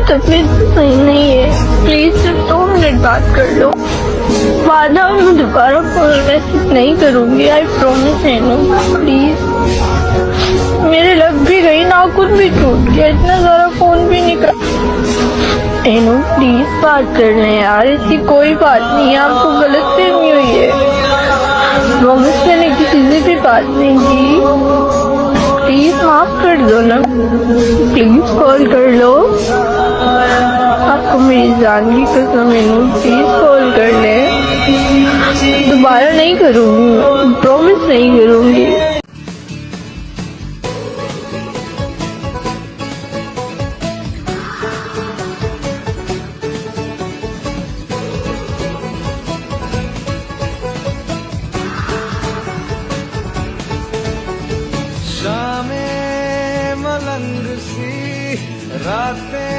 तबीयत सही नहीं है, प्लीज सिर्फ 2 मिनट बात कर लो। वादा मैं दोबारा फोन मैसेज नहीं करूंगी, आई प्रॉमिस हेनू प्लीज। मेरे लग भी गई, नाखून भी टूट गया, इतना सारा फोन भी नहीं कर। हेनू प्लीज बात कर लें यार, ऐसी कोई बात नहीं है, आपको गलत फहमी हुई है। प्रॉमिस मैंने किसी से भी बात नहीं की, प्लीज माफ कर दो ना, प्लीज कॉल कर लो। आपको मेरी जान की कसम है, प्लीज कॉल कर ले। दोबारा नहीं करूंगी, प्रॉमिस नहीं करूंगी। शामें मलंग सी रातें